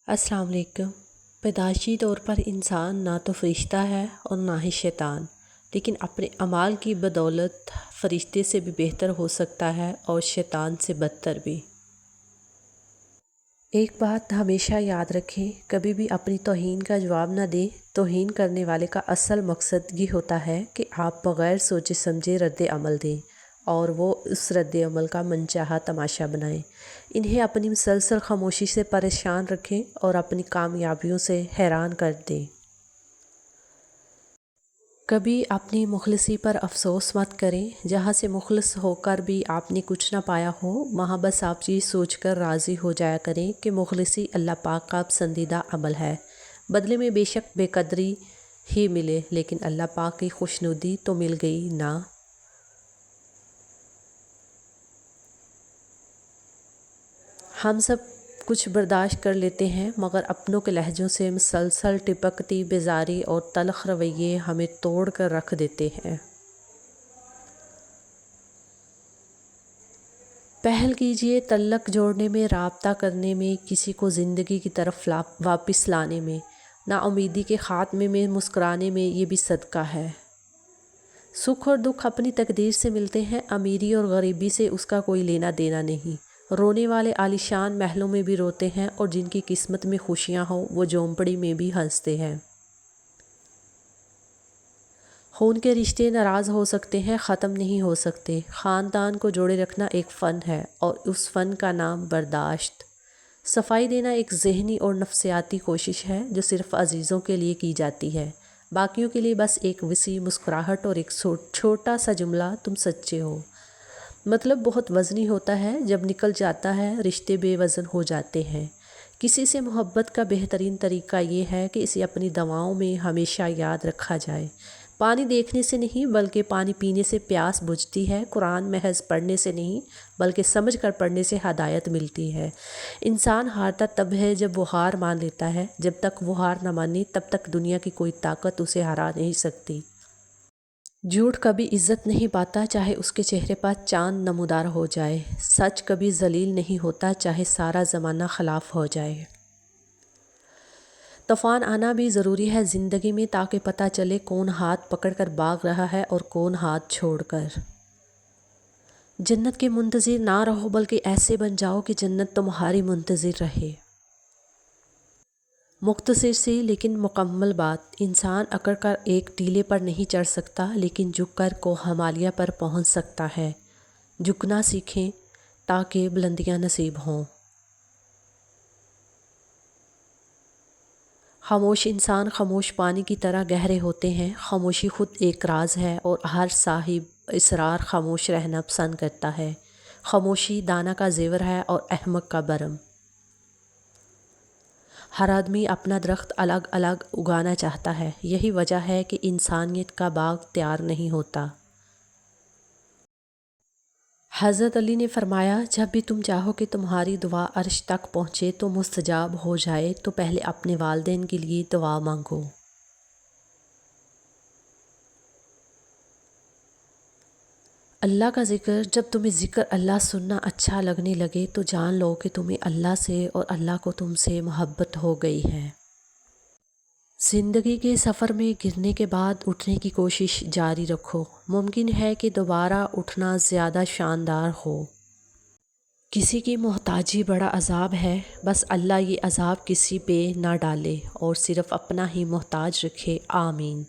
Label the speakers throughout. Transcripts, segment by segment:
Speaker 1: السلام علیکم۔ پیدائشی طور پر انسان نہ تو فرشتہ ہے اور نہ ہی شیطان، لیکن اپنے اعمال کی بدولت فرشتے سے بھی بہتر ہو سکتا ہے اور شیطان سے بدتر بھی۔ ایک بات ہمیشہ یاد رکھیں، کبھی بھی اپنی توہین کا جواب نہ دیں۔ توہین کرنے والے کا اصل مقصد یہ ہوتا ہے کہ آپ بغیر سوچے سمجھے رد عمل دیں اور وہ اس رد عمل کا منچاہا تماشا بنائیں۔ انہیں اپنی مسلسل خاموشی سے پریشان رکھیں اور اپنی کامیابیوں سے حیران کر دیں۔ کبھی اپنی مخلصی پر افسوس مت کریں۔ جہاں سے مخلص ہو کر بھی آپ نے کچھ نہ پایا ہو، وہاں بس آپ یہ سوچ کر راضی ہو جایا کریں کہ مخلصی اللہ پاک کا پسندیدہ عمل ہے۔ بدلے میں بے شک بے قدری ہی ملے، لیکن اللہ پاک کی خوشنودی تو مل گئی نا۔ ہم سب کچھ برداشت کر لیتے ہیں، مگر اپنوں کے لہجوں سے مسلسل ٹپکتی بیزاری اور تلخ رویے ہمیں توڑ کر رکھ دیتے ہیں۔ پہل کیجئے تعلق جوڑنے میں، رابطہ کرنے میں، کسی کو زندگی کی طرف واپس لانے میں، نا امیدی کے خاتمے میں مسکرانے میں۔ یہ بھی صدقہ ہے۔ سکھ اور دکھ اپنی تقدیر سے ملتے ہیں، امیری اور غریبی سے اس کا کوئی لینا دینا نہیں۔ رونے والے عالیشان محلوں میں بھی روتے ہیں، اور جن کی قسمت میں خوشیاں ہوں وہ جھونپڑی میں بھی ہنستے ہیں۔ خون کے رشتے ناراض ہو سکتے ہیں، ختم نہیں ہو سکتے۔ خاندان کو جوڑے رکھنا ایک فن ہے، اور اس فن کا نام برداشت۔ صفائی دینا ایک ذہنی اور نفسیاتی کوشش ہے جو صرف عزیزوں کے لیے کی جاتی ہے، باقیوں کے لیے بس ایک وسیع مسکراہٹ اور ایک چھوٹا سا جملہ تم سچے ہو۔ مطلب بہت وزنی ہوتا ہے، جب نکل جاتا ہے رشتے بے وزن ہو جاتے ہیں۔ کسی سے محبت کا بہترین طریقہ یہ ہے کہ اسے اپنی دعاؤں میں ہمیشہ یاد رکھا جائے۔ پانی دیکھنے سے نہیں بلکہ پانی پینے سے پیاس بجھتی ہے۔ قرآن محض پڑھنے سے نہیں بلکہ سمجھ کر پڑھنے سے ہدایت ملتی ہے۔ انسان ہارتا تب ہے جب وہ ہار مان لیتا ہے۔ جب تک وہ ہار نہ مانے تب تک دنیا کی کوئی طاقت اسے ہرا نہیں سکتی۔ جھوٹ کبھی عزت نہیں پاتا چاہے اس کے چہرے پر چاند نمودار ہو جائے۔ سچ کبھی ذلیل نہیں ہوتا چاہے سارا زمانہ خلاف ہو جائے۔ طوفان آنا بھی ضروری ہے زندگی میں، تاکہ پتہ چلے کون ہاتھ پکڑ کر بھاگ رہا ہے اور کون ہاتھ چھوڑ کر۔ جنت کے منتظر نہ رہو بلکہ ایسے بن جاؤ کہ جنت تمہاری منتظر رہے۔ مختصر سی لیکن مکمل بات، انسان اکڑ کر ایک ٹیلے پر نہیں چڑھ سکتا، لیکن جھک کر کوہ ہمالیہ پر پہنچ سکتا ہے۔ جھکنا سیکھیں تاکہ بلندیاں نصیب ہوں۔ خاموش انسان خاموش پانی کی طرح گہرے ہوتے ہیں۔ خاموشی خود ایک راز ہے، اور ہر صاحب اسرار خاموش رہنا پسند کرتا ہے۔ خاموشی دانا کا زیور ہے اور احمق کا برم۔ ہر آدمی اپنا درخت الگ الگ اگانا چاہتا ہے، یہی وجہ ہے کہ انسانیت کا باغ تیار نہیں ہوتا۔ حضرت علی نے فرمایا، جب بھی تم چاہو کہ تمہاری دعا عرش تک پہنچے تو مستجاب ہو جائے، تو پہلے اپنے والدین کے لیے دعا مانگو۔ اللہ کا ذکر، جب تمہیں ذکر اللہ سننا اچھا لگنے لگے تو جان لو کہ تمہیں اللہ سے اور اللہ کو تم سے محبت ہو گئی ہے۔ زندگی کے سفر میں گرنے کے بعد اٹھنے کی کوشش جاری رکھو۔ ممکن ہے کہ دوبارہ اٹھنا زیادہ شاندار ہو۔ کسی کی محتاجی بڑا عذاب ہے، بس اللہ یہ عذاب کسی پہ نہ ڈالے اور صرف اپنا ہی محتاج رکھے۔ آمین۔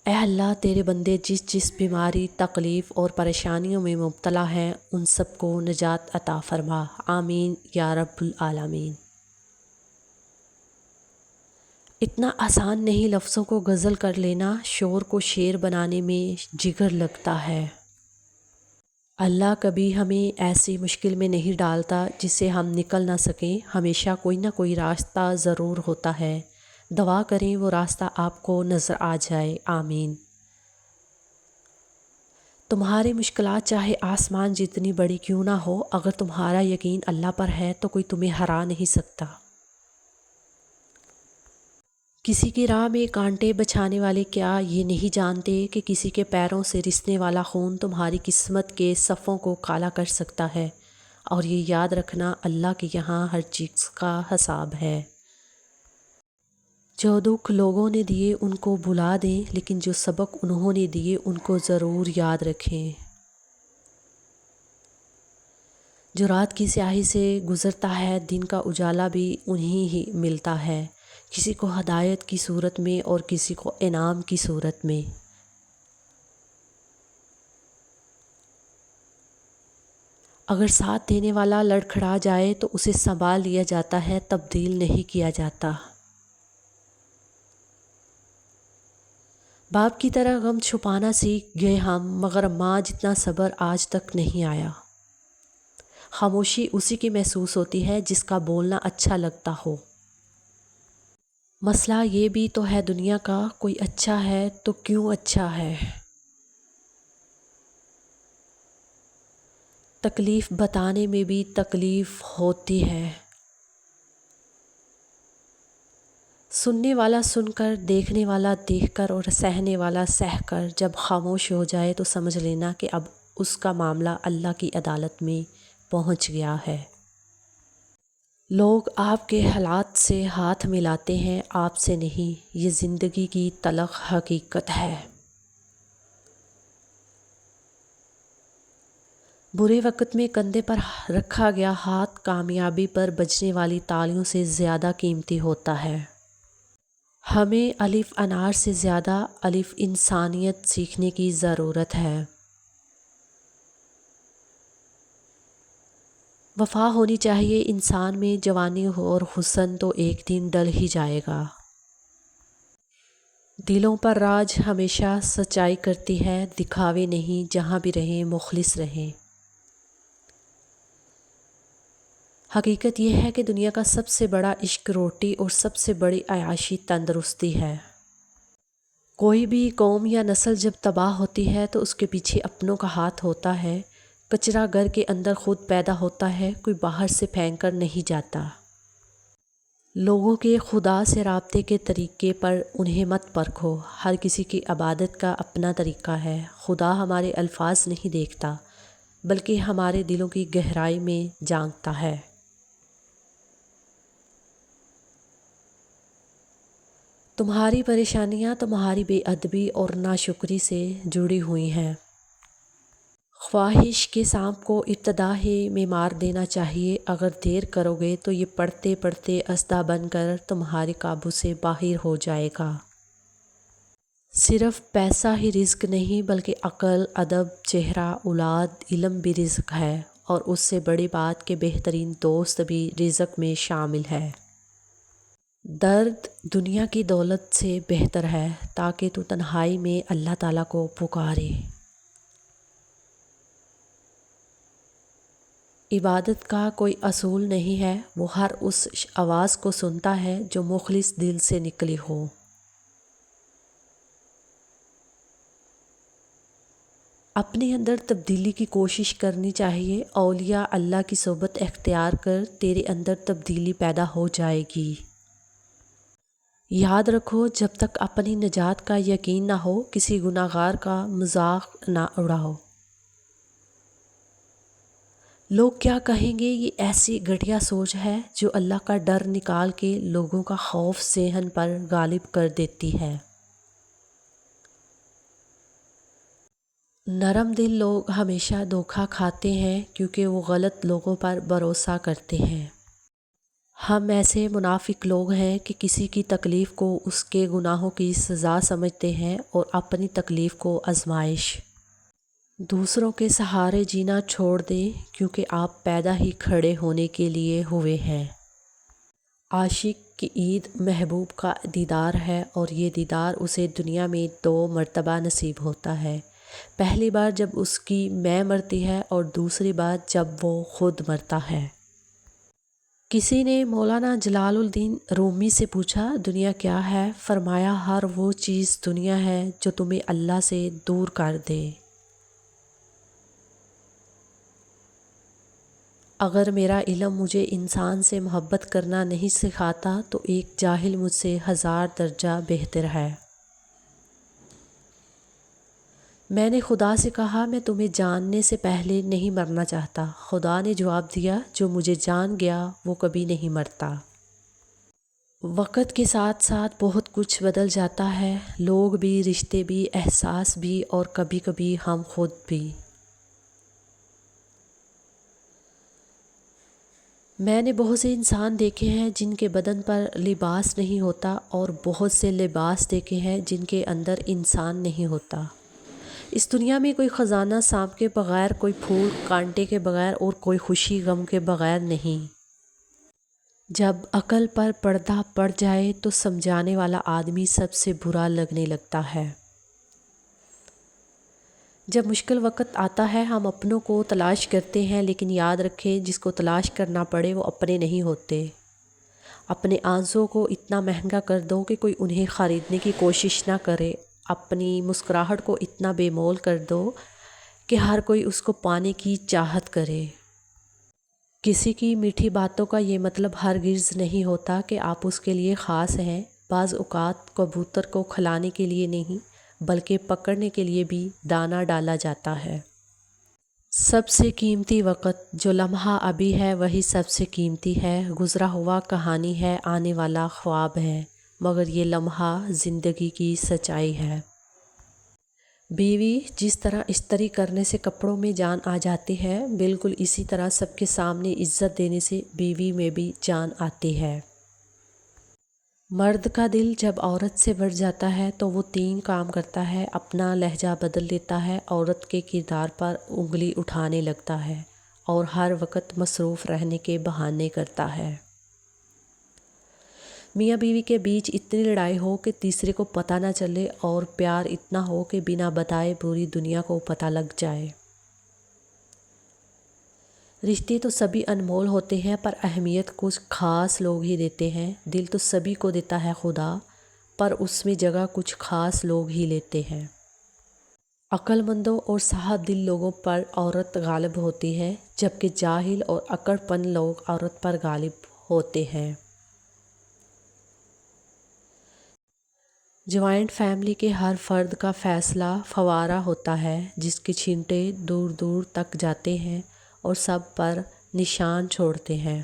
Speaker 1: اے اللہ، تیرے بندے جس جس بیماری، تکلیف اور پریشانیوں میں مبتلا ہیں ان سب کو نجات عطا فرما۔ آمین یا رب العالمین۔ اتنا آسان نہیں لفظوں کو غزل کر لینا، شور کو شعر بنانے میں جگر لگتا ہے۔ اللہ کبھی ہمیں ایسی مشکل میں نہیں ڈالتا جس سے ہم نکل نہ سکیں، ہمیشہ کوئی نہ کوئی راستہ ضرور ہوتا ہے۔ دعا کریں وہ راستہ آپ کو نظر آ جائے۔ آمین۔ تمہاری مشکلات چاہے آسمان جتنی بڑی کیوں نہ ہو، اگر تمہارا یقین اللہ پر ہے تو کوئی تمہیں ہرا نہیں سکتا۔ کسی کی راہ میں کانٹے بچھانے والے کیا یہ نہیں جانتے کہ کسی کے پیروں سے رسنے والا خون تمہاری قسمت کے صفوں کو کالا کر سکتا ہے؟ اور یہ یاد رکھنا اللہ کے یہاں ہر چیز کا حساب ہے۔ جو دکھ لوگوں نے دیے ان کو بھلا دیں، لیکن جو سبق انہوں نے دیے ان کو ضرور یاد رکھیں۔ جو رات کی سیاہی سے گزرتا ہے دن کا اجالا بھی انہی ہی ملتا ہے، کسی کو ہدایت کی صورت میں اور کسی کو انعام کی صورت میں۔ اگر ساتھ دینے والا لڑکھڑا جائے تو اسے سنبھال لیا جاتا ہے، تبدیل نہیں کیا جاتا۔ باپ کی طرح غم چھپانا سیکھ گئے ہم، مگر ماں جتنا صبر آج تک نہیں آیا۔ خاموشی اسی کی محسوس ہوتی ہے جس کا بولنا اچھا لگتا ہو۔ مسئلہ یہ بھی تو ہے دنیا کا، کوئی اچھا ہے تو کیوں اچھا ہے؟ تکلیف بتانے میں بھی تکلیف ہوتی ہے۔ سننے والا سن کر، دیکھنے والا دیکھ کر اور سہنے والا سہ کر جب خاموش ہو جائے تو سمجھ لینا کہ اب اس کا معاملہ اللہ کی عدالت میں پہنچ گیا ہے۔ لوگ آپ کے حالات سے ہاتھ ملاتے ہیں، آپ سے نہیں۔ یہ زندگی کی تلخ حقیقت ہے۔ برے وقت میں کندھے پر رکھا گیا ہاتھ کامیابی پر بجنے والی تالیوں سے زیادہ قیمتی ہوتا ہے۔ ہمیں الف انار سے زیادہ الف انسانیت سیکھنے کی ضرورت ہے۔ وفا ہونی چاہیے انسان میں، جوانی اور حسن تو ایک دن ڈل ہی جائے گا۔ دلوں پر راج ہمیشہ سچائی کرتی ہے، دکھاوے نہیں، جہاں بھی رہیں مخلص رہیں۔ حقیقت یہ ہے کہ دنیا کا سب سے بڑا عشق روٹی اور سب سے بڑی عیاشی تندرستی ہے۔ کوئی بھی قوم یا نسل جب تباہ ہوتی ہے تو اس کے پیچھے اپنوں کا ہاتھ ہوتا ہے۔ کچرا گھر کے اندر خود پیدا ہوتا ہے، کوئی باہر سے پھینک کر نہیں جاتا۔ لوگوں کے خدا سے رابطے کے طریقے پر انہیں مت پرکھو، ہر کسی کی عبادت کا اپنا طریقہ ہے۔ خدا ہمارے الفاظ نہیں دیکھتا بلکہ ہمارے دلوں کی گہرائی میں جھانکتا ہے۔ تمہاری پریشانیاں تمہاری بے ادبی اور ناشکری سے جڑی ہوئی ہیں۔ خواہش کے سانپ کو ابتدا ہی میں مار دینا چاہیے، اگر دیر کرو گے تو یہ پڑھتے پڑھتے اسدہ بن کر تمہارے قابو سے باہر ہو جائے گا۔ صرف پیسہ ہی رزق نہیں بلکہ عقل، ادب، چہرہ، اولاد، علم بھی رزق ہے، اور اس سے بڑی بات کہ بہترین دوست بھی رزق میں شامل ہے۔ درد دنیا کی دولت سے بہتر ہے، تاکہ تو تنہائی میں اللہ تعالیٰ کو پکارے۔ عبادت کا کوئی اصول نہیں ہے، وہ ہر اس آواز کو سنتا ہے جو مخلص دل سے نکلی ہو۔ اپنے اندر تبدیلی کی کوشش کرنی چاہیے، اولیاء اللہ کی صحبت اختیار کر تیرے اندر تبدیلی پیدا ہو جائے گی۔ یاد رکھو جب تک اپنی نجات کا یقین نہ ہو کسی گناہگار کا مذاق نہ اڑاؤ۔ لوگ کیا کہیں گے، یہ ایسی گھٹیا سوچ ہے جو اللہ کا ڈر نکال کے لوگوں کا خوف ذہن پر غالب کر دیتی ہے۔ نرم دل لوگ ہمیشہ دھوکہ کھاتے ہیں کیونکہ وہ غلط لوگوں پر بھروسہ کرتے ہیں۔ ہم ایسے منافق لوگ ہیں کہ کسی کی تکلیف کو اس کے گناہوں کی سزا سمجھتے ہیں اور اپنی تکلیف کو آزمائش۔ دوسروں کے سہارے جینا چھوڑ دیں کیونکہ آپ پیدا ہی کھڑے ہونے کے لیے ہوئے ہیں۔ عاشق کی عید محبوب کا دیدار ہے، اور یہ دیدار اسے دنیا میں 2 مرتبہ نصیب ہوتا ہے، پہلی بار جب اس کی ماں مرتی ہے اور دوسری بار جب وہ خود مرتا ہے۔ کسی نے مولانا جلال الدین رومی سے پوچھا دنیا کیا ہے؟ فرمایا ہر وہ چیز دنیا ہے جو تمہیں اللہ سے دور کر دے۔ اگر میرا علم مجھے انسان سے محبت کرنا نہیں سکھاتا تو ایک جاہل مجھ سے 1000 درجہ بہتر ہے۔ میں نے خدا سے کہا میں تمہیں جاننے سے پہلے نہیں مرنا چاہتا۔ خدا نے جواب دیا جو مجھے جان گیا وہ کبھی نہیں مرتا۔ وقت کے ساتھ ساتھ بہت کچھ بدل جاتا ہے، لوگ بھی، رشتے بھی، احساس بھی، اور کبھی کبھی ہم خود بھی۔ میں نے بہت سے انسان دیکھے ہیں جن کے بدن پر لباس نہیں ہوتا، اور بہت سے لباس دیکھے ہیں جن کے اندر انسان نہیں ہوتا۔ اس دنیا میں کوئی خزانہ سانپ کے بغیر، کوئی پھول کانٹے کے بغیر، اور کوئی خوشی غم کے بغیر نہیں۔ جب عقل پر پردہ پڑ جائے تو سمجھانے والا آدمی سب سے برا لگنے لگتا ہے۔ جب مشکل وقت آتا ہے ہم اپنوں کو تلاش کرتے ہیں، لیکن یاد رکھیں جس کو تلاش کرنا پڑے وہ اپنے نہیں ہوتے۔ اپنے آنسوں کو اتنا مہنگا کر دو کہ کوئی انہیں خریدنے کی کوشش نہ کرے۔ اپنی مسکراہٹ کو اتنا بے مول کر دو کہ ہر کوئی اس کو پانے کی چاہت کرے۔ کسی کی میٹھی باتوں کا یہ مطلب ہرگز نہیں ہوتا کہ آپ اس کے لیے خاص ہیں۔ بعض اوقات کبوتر کو کھلانے کے لیے نہیں بلکہ پکڑنے کے لیے بھی دانہ ڈالا جاتا ہے۔ سب سے قیمتی وقت جو لمحہ ابھی ہے وہی سب سے قیمتی ہے۔ گزرا ہوا کہانی ہے، آنے والا خواب ہے، مگر یہ لمحہ زندگی کی سچائی ہے۔ بیوی جس طرح استری کرنے سے کپڑوں میں جان آ جاتی ہے، بالکل اسی طرح سب کے سامنے عزت دینے سے بیوی میں بھی جان آتی ہے۔ مرد کا دل جب عورت سے بڑھ جاتا ہے تو وہ 3 کام کرتا ہے۔ اپنا لہجہ بدل دیتا ہے، عورت کے کردار پر انگلی اٹھانے لگتا ہے، اور ہر وقت مصروف رہنے کے بہانے کرتا ہے۔ میاں بیوی کے بیچ اتنی لڑائی ہو کہ تیسرے کو پتہ نہ چلے، اور پیار اتنا ہو کہ بنا بتائے پوری دنیا کو پتہ لگ جائے۔ رشتے تو سبھی انمول ہوتے ہیں، پر اہمیت کچھ خاص لوگ ہی دیتے ہیں۔ دل تو سبھی کو دیتا ہے خدا، پر اس میں جگہ کچھ خاص لوگ ہی لیتے ہیں۔ عقل مندوں اور صاحب دل لوگوں پر عورت غالب ہوتی ہے، جبکہ جاہل اور اکڑ پن لوگ عورت پر غالب ہوتے ہیں۔ جوائنٹ فیملی کے ہر فرد کا فیصلہ فوارہ ہوتا ہے، جس کے چھینٹے دور دور تک جاتے ہیں اور سب پر نشان چھوڑتے ہیں۔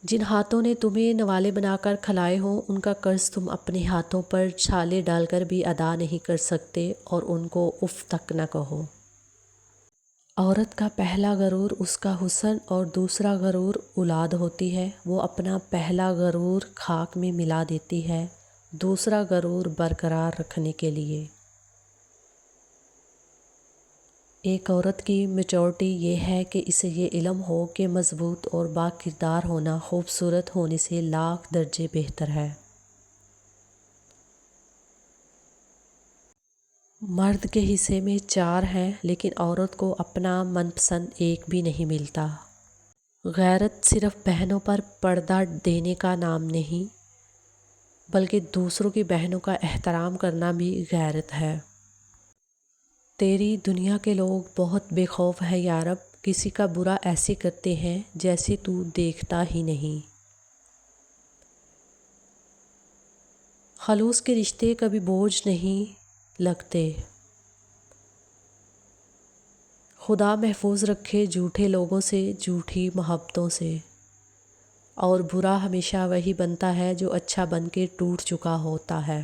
Speaker 1: جن ہاتھوں نے تمہیں نوالے بنا کر کھلائے ہوں، ان کا قرض تم اپنے ہاتھوں پر چھالے ڈال کر بھی ادا نہیں کر سکتے، اور ان کو اف تک نہ کہو۔ عورت کا پہلا غرور اس کا حسن اور دوسرا غرور اولاد ہوتی ہے۔ وہ اپنا پہلا غرور خاک میں ملا دیتی ہے، دوسرا غرور برقرار رکھنے کے لیے۔ ایک عورت کی میچورٹی یہ ہے کہ اسے یہ علم ہو کہ مضبوط اور با کردار ہونا خوبصورت ہونے سے لاکھ درجے بہتر ہے۔ مرد کے حصے میں 4 ہیں، لیکن عورت کو اپنا من پسند ایک بھی نہیں ملتا۔ غیرت صرف بہنوں پر پردہ دینے کا نام نہیں، بلکہ دوسروں کی بہنوں کا احترام کرنا بھی غیرت ہے۔ تیری دنیا کے لوگ بہت بے خوف ہیں یا رب، کسی کا برا ایسے کرتے ہیں جیسے تو دیکھتا ہی نہیں۔ خلوص کے رشتے کبھی بوجھ نہیں لگتے۔ خدا محفوظ رکھے جھوٹے لوگوں سے، جھوٹی محبتوں سے، اور برا ہمیشہ وہی بنتا ہے جو اچھا بن کے ٹوٹ چکا ہوتا ہے۔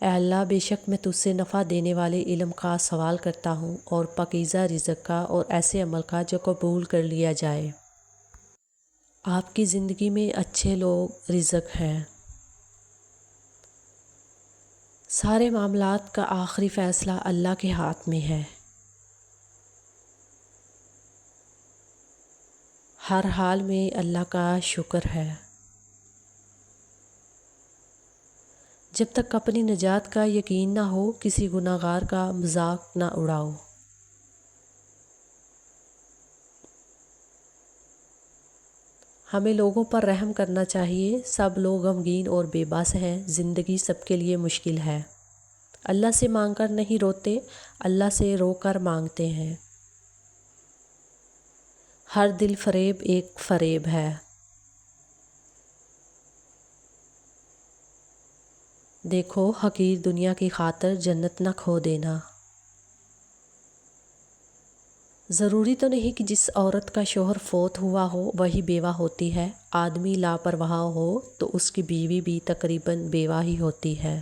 Speaker 1: اے اللہ، بے شک میں تجھ سے نفع دینے والے علم کا سوال کرتا ہوں، اور پاکیزہ رزق کا، اور ایسے عمل کا جو قبول کر لیا جائے۔ آپ کی زندگی میں اچھے لوگ رزق ہیں۔ سارے معاملات کا آخری فیصلہ اللہ کے ہاتھ میں ہے۔ ہر حال میں اللہ کا شکر ہے۔ جب تک اپنی نجات کا یقین نہ ہو، کسی گناہ گار کا مذاق نہ اڑاؤ۔ ہمیں لوگوں پر رحم کرنا چاہیے۔ سب لوگ غمگین اور بے بس ہیں، زندگی سب کے لیے مشکل ہے۔ اللہ سے مانگ کر نہیں روتے، اللہ سے رو کر مانگتے ہیں۔ ہر دل فریب ایک فریب ہے۔ دیکھو حقیر دنیا کی خاطر جنت نہ کھو دینا۔ ضروری تو نہیں کہ جس عورت کا شوہر فوت ہوا ہو وہی بیوہ ہوتی ہے۔ آدمی لاپرواہ ہو تو اس کی بیوی بھی تقریباً بیوہ ہی ہوتی ہے۔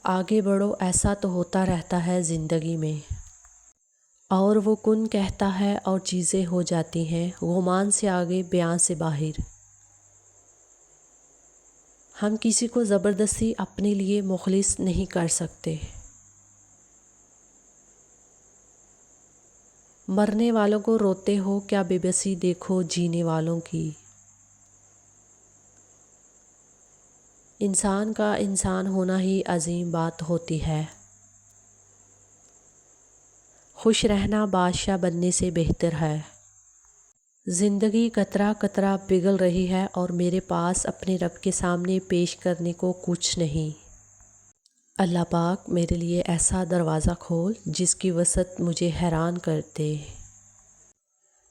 Speaker 1: آگے بڑھو، ایسا تو ہوتا رہتا ہے زندگی میں، اور وہ کن کہتا ہے اور چیزیں ہو جاتی ہیں، گمان سے آگے بیان سے باہر۔ ہم کسی کو زبردستی اپنے لیے مخلص نہیں کر سکتے۔ مرنے والوں کو روتے ہو کیا بے بسی دیکھو جینے والوں کی۔ انسان کا انسان ہونا ہی عظیم بات ہوتی ہے۔ خوش رہنا بادشاہ بننے سے بہتر ہے۔ زندگی قطرہ قطرہ پگھل رہی ہے اور میرے پاس اپنے رب کے سامنے پیش کرنے کو کچھ نہیں۔ اللہ پاک میرے لیے ایسا دروازہ کھول جس کی وسعت مجھے حیران کر دے۔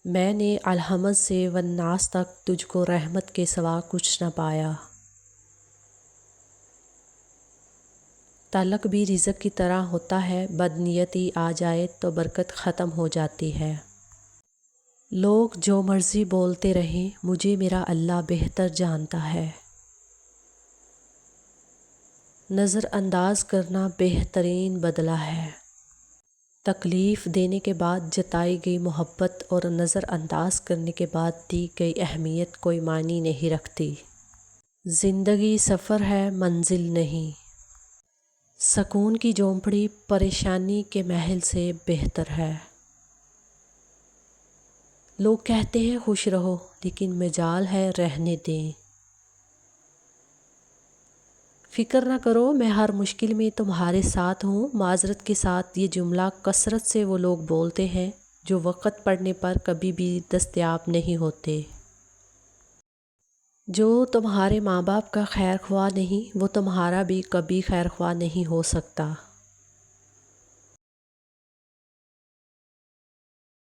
Speaker 1: میں نے الحمد سے والناس تک تجھ کو رحمت کے سوا کچھ نہ پایا۔ تعلق بھی رزق کی طرح ہوتا ہے، بدنیتی آ جائے تو برکت ختم ہو جاتی ہے۔ لوگ جو مرضی بولتے رہیں، مجھے میرا اللہ بہتر جانتا ہے۔ نظر انداز کرنا بہترین بدلہ ہے۔ تکلیف دینے کے بعد جتائی گئی محبت اور نظر انداز کرنے کے بعد دی گئی اہمیت کوئی معنی نہیں رکھتی۔ زندگی سفر ہے، منزل نہیں۔ سکون کی جھونپڑی پریشانی کے محل سے بہتر ہے۔ لوگ کہتے ہیں خوش رہو، لیکن مجال ہے رہنے دیں۔ فکر نہ کرو، میں ہر مشکل میں تمہارے ساتھ ہوں۔ معذرت کے ساتھ یہ جملہ کثرت سے وہ لوگ بولتے ہیں جو وقت پڑنے پر کبھی بھی دستیاب نہیں ہوتے۔ جو تمہارے ماں باپ کا خیر خواہ نہیں، وہ تمہارا بھی کبھی خیر خواہ نہیں ہو سکتا۔